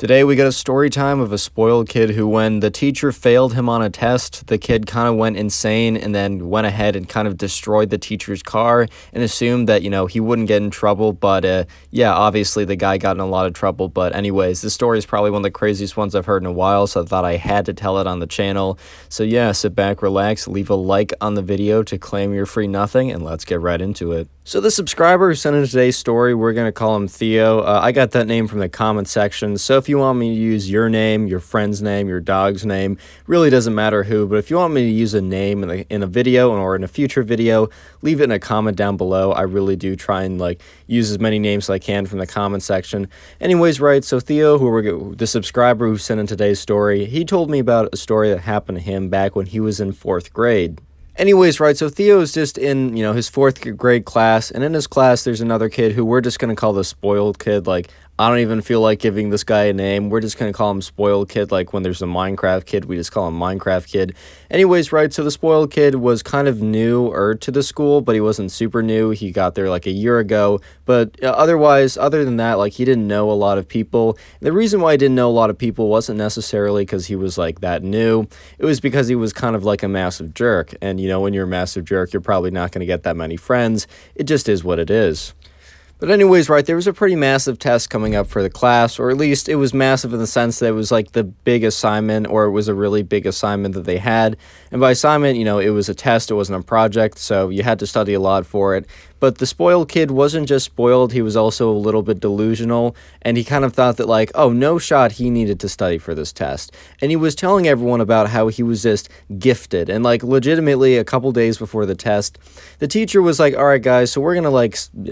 Today we got a story time of a spoiled kid who, when the teacher failed him on a test, the kid kind of went insane and then went ahead and kind of destroyed the teacher's car and assumed that, he wouldn't get in trouble. But yeah, obviously the guy got in a lot of trouble. But anyways, this story is probably one of the craziest ones I've heard in a while, so I thought I had to tell it on the channel. So yeah, sit back, relax, leave a like on the video to claim your free nothing, and let's get right into it. So the subscriber who sent in today's story, we're going to call him Theo. I got that name from the comment section, so if you want me to use your name, your friend's name, your dog's name, really doesn't matter who, but if you want me to use a name in a video or in a future video, leave it in a comment down below. I really do try and use as many names as I can from the comment section. Anyways, right, so Theo, the subscriber who sent in today's story, he told me about a story that happened to him back when he was in 4th grade. Anyways, right, so Theo is just in, his 4th grade class, and in his class there's another kid who we're just going to call the spoiled kid. I don't even feel like giving this guy a name. We're just going to call him spoiled kid. Like when there's a Minecraft kid, we just call him Minecraft kid. Anyways, right, so the spoiled kid was kind of newer to the school, but he wasn't super new. He got there a year ago, but other than that, he didn't know a lot of people. The reason why he didn't know a lot of people wasn't necessarily because he was that new. It was because he was kind of like a massive jerk. And when you're a massive jerk, you're probably not going to get that many friends. It just is what it is. But anyways, right, there was a pretty massive test coming up for the class, or at least it was massive in the sense that it was the big assignment, or it was a really big assignment that they had. And by assignment, it was a test, it wasn't a project, so you had to study a lot for it. But the spoiled kid wasn't just spoiled, he was also a little bit delusional, and he kind of thought that oh, no shot he needed to study for this test. And he was telling everyone about how he was just gifted, and legitimately a couple days before the test, the teacher was all right guys, so we're gonna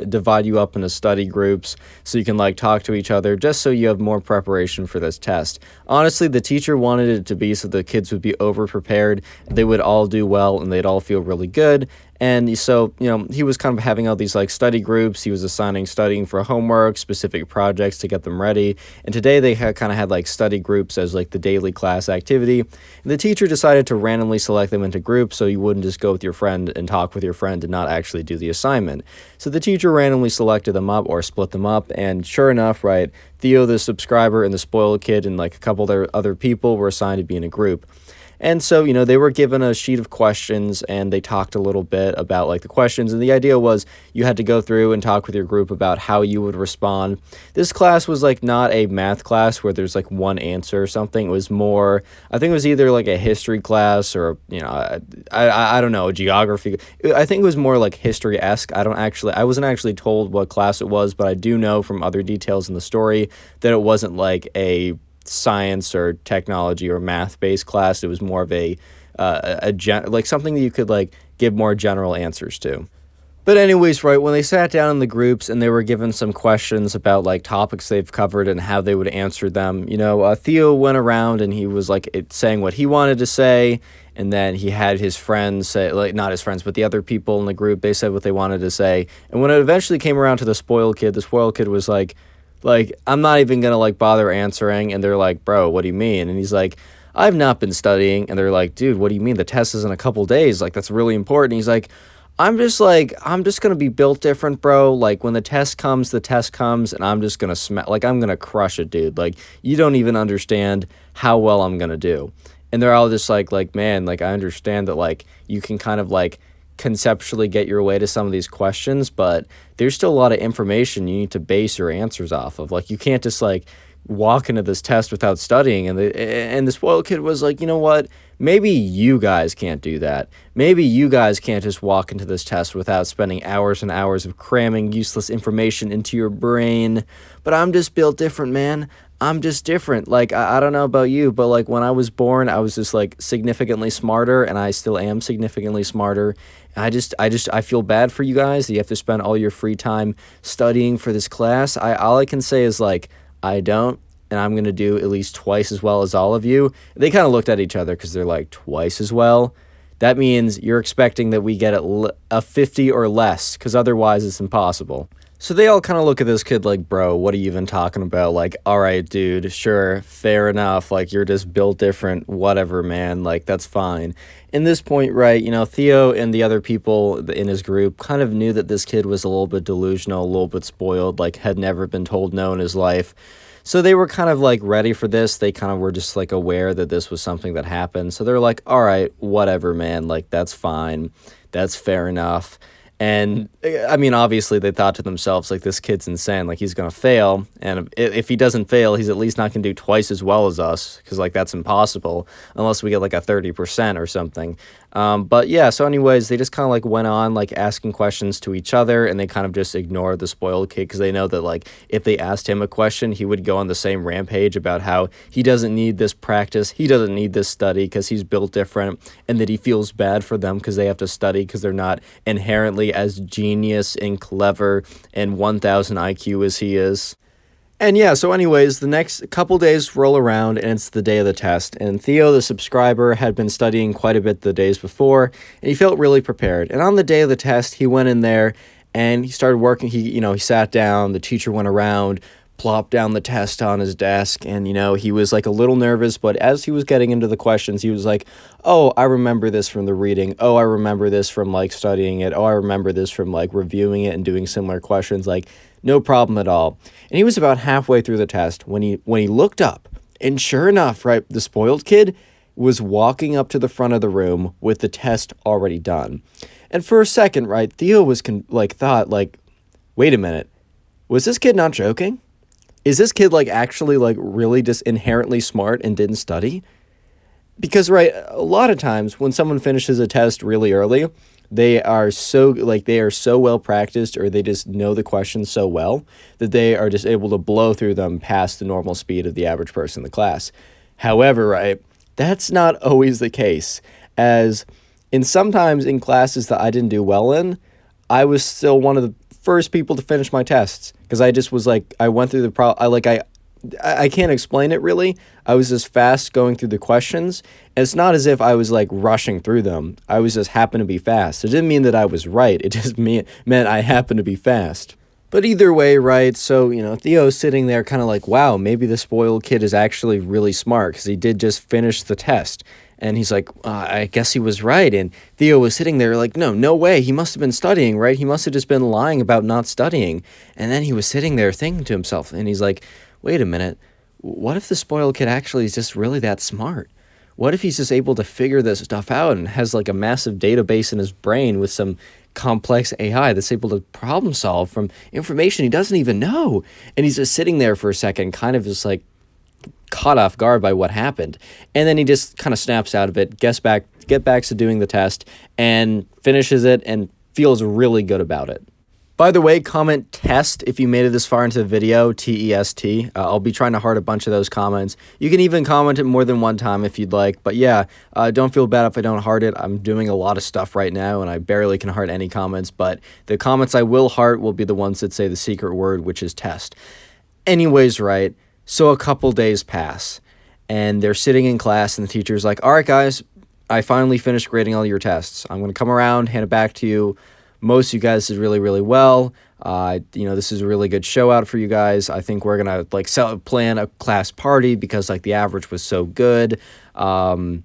divide you up into study groups so you can talk to each other, just so you have more preparation for this test. Honestly, the teacher wanted it to be so the kids would be over prepared, they would all do well, and they'd all feel really good. And so, he was kind of having all these study groups. He was assigning studying for homework, specific projects to get them ready. And today they kind of had study groups as the daily class activity. And the teacher decided to randomly select them into groups so you wouldn't just go with your friend and talk with your friend and not actually do the assignment. So the teacher randomly selected them up or split them up. And sure enough, right, Theo, the subscriber, and the spoiled kid and a couple of other people were assigned to be in a group. And so, they were given a sheet of questions and they talked a little bit about the questions. And the idea was you had to go through and talk with your group about how you would respond. This class was not a math class where there's one answer or something. It was more, I think it was either a history class or, I don't know, a geography. I think it was more history-esque. I wasn't actually told what class it was, but I do know from other details in the story that it wasn't a science or technology or math-based class. It was more of something that you could give more general answers to. But anyways, right, when they sat down in the groups and they were given some questions about topics they've covered and how they would answer them, Theo went around and he was saying what he wanted to say, and then he had his friends say, not his friends, but the other people in the group, they said what they wanted to say. And when it eventually came around to the spoiled kid was I'm not even gonna bother answering. And they're bro, what do you mean? And he's I've not been studying. And they're dude, what do you mean? The test is in a couple days. That's really important. And he's I'm just gonna be built different, bro. When the test comes, and I'm just gonna I'm gonna crush it, dude. You don't even understand how well I'm gonna do. And they're all just man, I understand that you can kind of conceptually get your way to some of these questions, but there's still a lot of information you need to base your answers off of. You can't just walk into this test without studying. And the spoiled kid was you know what, maybe you guys can't do that. Maybe you guys can't just walk into this test without spending hours and hours of cramming useless information into your brain. But I'm just built different, man. I'm just different. I don't know about you, but when I was born, I was just significantly smarter, and I still am significantly smarter. And I feel bad for you guys that you have to spend all your free time studying for this class. All I can say is I don't, and I'm going to do at least twice as well as all of you. They kind of looked at each other because they're twice as well. That means you're expecting that we get a 50 or less, because otherwise it's impossible. So they all kind of look at this kid bro, what are you even talking about? All right, dude, sure, fair enough. You're just built different, whatever, man. That's fine. In this point, right, Theo and the other people in his group kind of knew that this kid was a little bit delusional, a little bit spoiled, had never been told no in his life. So they were kind of like ready for this. They kind of were just like aware that this was something that happened. So they're like, all right, whatever, man. Like, that's fine. That's fair enough. And I mean, obviously, they thought to themselves, like, this kid's insane. Like, he's going to fail. And if he doesn't fail, he's at least not going to do twice as well as us. Because, like, that's impossible unless we get, like, a 30% or something. But, yeah, so anyways, they just kind of, like, went on, like, asking questions to each other. And they kind of just ignored the spoiled kid because they know that, like, if they asked him a question, he would go on the same rampage about how he doesn't need this practice. He doesn't need this study because he's built different. And that he feels bad for them because they have to study because they're not inherently as genius and clever and 1000 IQ as he is. And yeah, so anyways, the next couple days roll around and it's the day of the test. And Theo, the subscriber, had been studying quite a bit the days before and he felt really prepared. And on the day of the test, he went in there and he started working. He sat down, the teacher went around, plopped down the test on his desk, and he was like a little nervous, but as he was getting into the questions, he was like, oh, I remember this from the reading. Oh, I remember this from like studying it. Oh, I remember this from like reviewing it and doing similar questions. Like, no problem at all. And he was about halfway through the test when he looked up, and sure enough, right, the spoiled kid was walking up to the front of the room with the test already done. And for a second, right, Theo was thought like, wait a minute, was this kid not joking? Is this kid like actually like really just inherently smart and didn't study? Because, right, a lot of times when someone finishes a test really early, they are so well practiced, or they just know the questions so well that they are just able to blow through them past the normal speed of the average person in the class. However, right, that's not always the case, as sometimes in classes that I didn't do well in, I was still one of the first people to finish my tests because I just was like, I went through the I can't explain it really. I was just fast going through the questions. And it's not as if I was like rushing through them. I was just happened to be fast. It didn't mean that I was right. It just meant I happened to be fast. But either way, right, so, Theo's sitting there kind of like, wow, maybe the spoiled kid is actually really smart because he did just finish the test. And he's like, I guess he was right. And Theo was sitting there like, no way. He must have been studying, right? He must have just been lying about not studying. And then he was sitting there thinking to himself, and he's like, wait a minute. What if the spoiled kid actually is just really that smart? What if he's just able to figure this stuff out and has like a massive database in his brain with some complex AI that's able to problem solve from information he doesn't even know? And he's just sitting there for a second, kind of just like caught off guard by what happened. And then he just kind of snaps out of it, get back to doing the test, and finishes it and feels really good about it. By the way, comment test if you made it this far into the video, T-E-S-T. I'll be trying to heart a bunch of those comments. You can even comment it more than one time if you'd like. But yeah, don't feel bad if I don't heart it. I'm doing a lot of stuff right now, and I barely can heart any comments. But the comments I will heart will be the ones that say the secret word, which is test. Anyways, right, so a couple days pass, and they're sitting in class, and the teacher's like, all right, guys, I finally finished grading all your tests. I'm going to come around, hand it back to you. Most of you guys did really, really well. This is a really good show out for you guys. I think we're going to plan a class party because like the average was so good. And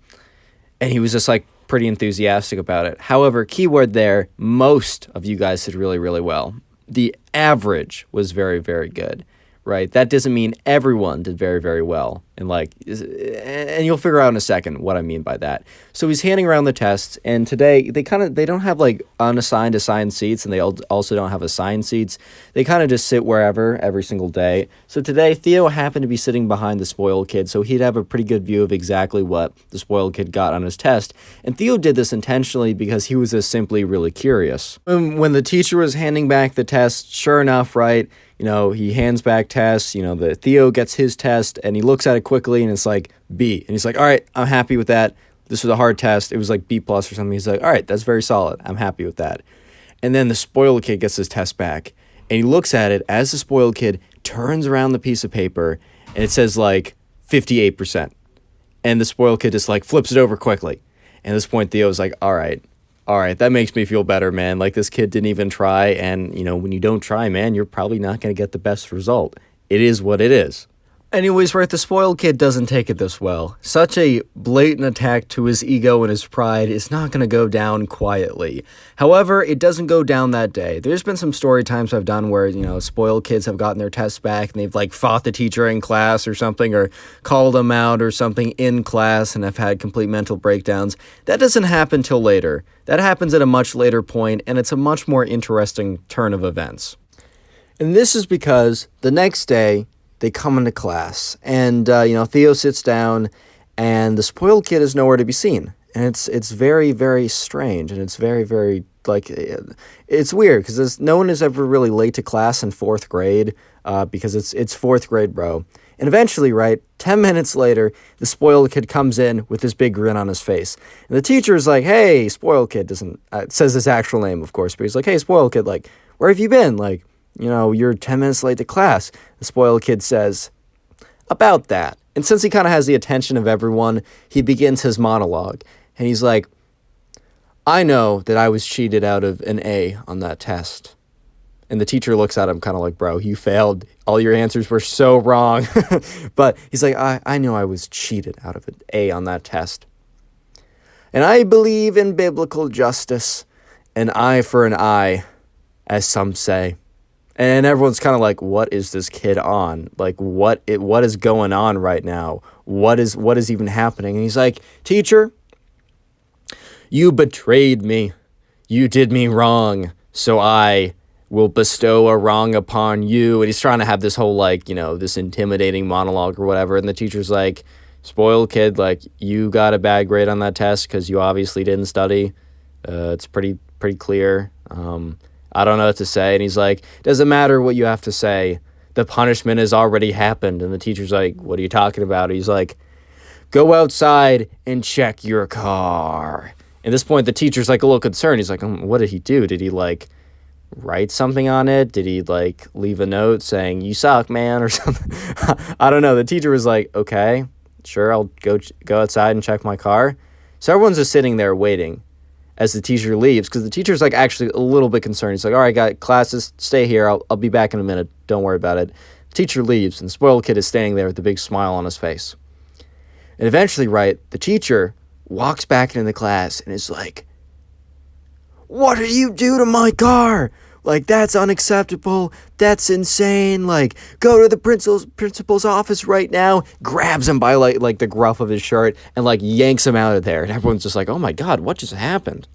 he was just like pretty enthusiastic about it. However, keyword there, most of you guys did really, really well. The average was very, very good. Right? That doesn't mean everyone did very, very well. And you'll figure out in a second what I mean by that. So he's handing around the tests, and today they don't have like unassigned assigned seats, and they also don't have assigned seats. They kind of just sit wherever every single day. So today Theo happened to be sitting behind the spoiled kid, so he'd have a pretty good view of exactly what the spoiled kid got on his test. And Theo did this intentionally because he was just simply really curious. When the teacher was handing back the test, sure enough, right, he hands back tests, the Theo gets his test, and he looks at it quickly, and it's like B. And he's like, all right, I'm happy with that. This was a hard test. It was like B+ or something. He's like, all right, that's very solid. I'm happy with that. And then the spoiled kid gets his test back, and he looks at it as the spoiled kid turns around the piece of paper, and it says like 58%. And the spoiled kid just like flips it over quickly. And at this point, Theo's like, all right, that makes me feel better, man. Like, this kid didn't even try, and, when you don't try, man, you're probably not going to get the best result. It is what it is. Anyways, right, the spoiled kid doesn't take it this well. Such a blatant attack to his ego and his pride is not going to go down quietly. However, it doesn't go down that day. There's been some story times I've done where, spoiled kids have gotten their tests back and they've, fought the teacher in class or something, or called them out or something in class and have had complete mental breakdowns. That doesn't happen till later. That happens at a much later point, and it's a much more interesting turn of events. And this is because the next day, they come into class, and, Theo sits down, and the spoiled kid is nowhere to be seen. And it's very, very strange, and it's very, very, it's weird, because no one is ever really late to class in 4th grade, because it's 4th grade, bro. And eventually, right, 10 minutes later, the spoiled kid comes in with this big grin on his face. And the teacher is like, hey, spoiled kid, doesn't, says his actual name, of course, but he's like, hey, spoiled kid, where have you been? You're 10 minutes late to class. The spoiled kid says, about that. And since he kind of has the attention of everyone, he begins his monologue. And he's like, I know that I was cheated out of an A on that test. And the teacher looks at him kind of like, bro, you failed. All your answers were so wrong. But he's like, I know I was cheated out of an A on that test. And I believe in biblical justice, an eye for an eye, as some say. And everyone's kind of like, what is this kid on? What is going on right now? What is even happening? And he's like, teacher, you betrayed me. You did me wrong. So I will bestow a wrong upon you. And he's trying to have this whole, this intimidating monologue or whatever. And the teacher's like, spoiled kid, you got a bad grade on that test because you obviously didn't study. It's pretty clear. I don't know what to say. And he's like, doesn't matter what you have to say. The punishment has already happened. And the teacher's like, what are you talking about? He's like, go outside and check your car. At this point, the teacher's a little concerned. He's like, what did he do? Did he write something on it? Did he leave a note saying, you suck, man, or something? I don't know. The teacher was like, okay, sure, I'll go outside and check my car. So everyone's just sitting there waiting as the teacher leaves, because the teacher's actually a little bit concerned. He's like, all right, got classes, stay here. I'll be back in a minute. Don't worry about it. The teacher leaves, and the spoiled kid is standing there with a big smile on his face. And eventually, right, the teacher walks back into the class and is like, what did you do to my car? That's unacceptable. That's insane. Go to the principal's office right now. Grabs him by the gruff of his shirt and yanks him out of there. And everyone's just like, oh my God, what just happened?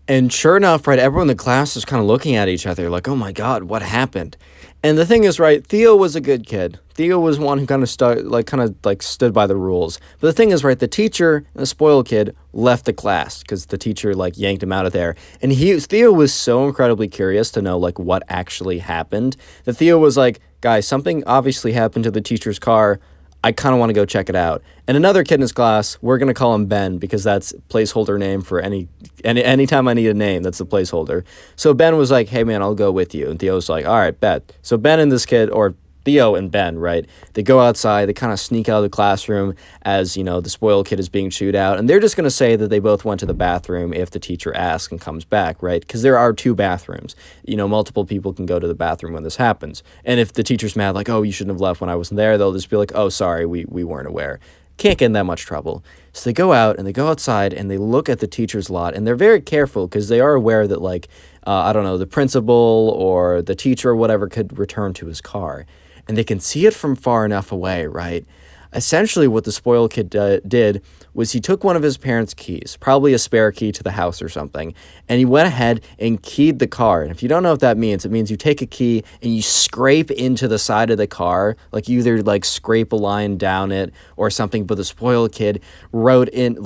And sure enough, right, everyone in the class is kind of looking at each other like, oh my God, what happened? And the thing is, right, Theo was a good kid. Theo was one who kind of stood by the rules. But the thing is, right, the teacher and the spoiled kid left the class because the teacher yanked him out of there. And Theo was so incredibly curious to know what actually happened that Theo was like, guys, something obviously happened to the teacher's car. I kind of want to go check it out. And another kid in his class, we're going to call him Ben because that's placeholder name for anytime I need a name, that's the placeholder. So Ben was like, hey man, I'll go with you. And Theo was like, all right, bet. So Ben and this kid, or Theo and Ben, right, they go outside, they kind of sneak out of the classroom as, the spoiled kid is being chewed out. And they're just going to say that they both went to the bathroom if the teacher asks and comes back, right? Because there are 2 bathrooms. Multiple people can go to the bathroom when this happens. And if the teacher's mad, oh, you shouldn't have left when I wasn't there, they'll just be like, oh, sorry, we weren't aware. Can't get in that much trouble. So they go out and they go outside and they look at the teacher's lot, and they're very careful because they are aware that I don't know, the principal or the teacher or whatever could return to his car. And they can see it from far enough away, right? Essentially, what the spoiled kid did was he took one of his parents' keys, probably a spare key to the house or something, and he went ahead and keyed the car. And if you don't know what that means, it means you take a key and you scrape into the side of the car, you either scrape a line down it or something. But the spoiled kid wrote in,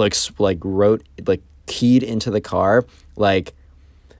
keyed into the car,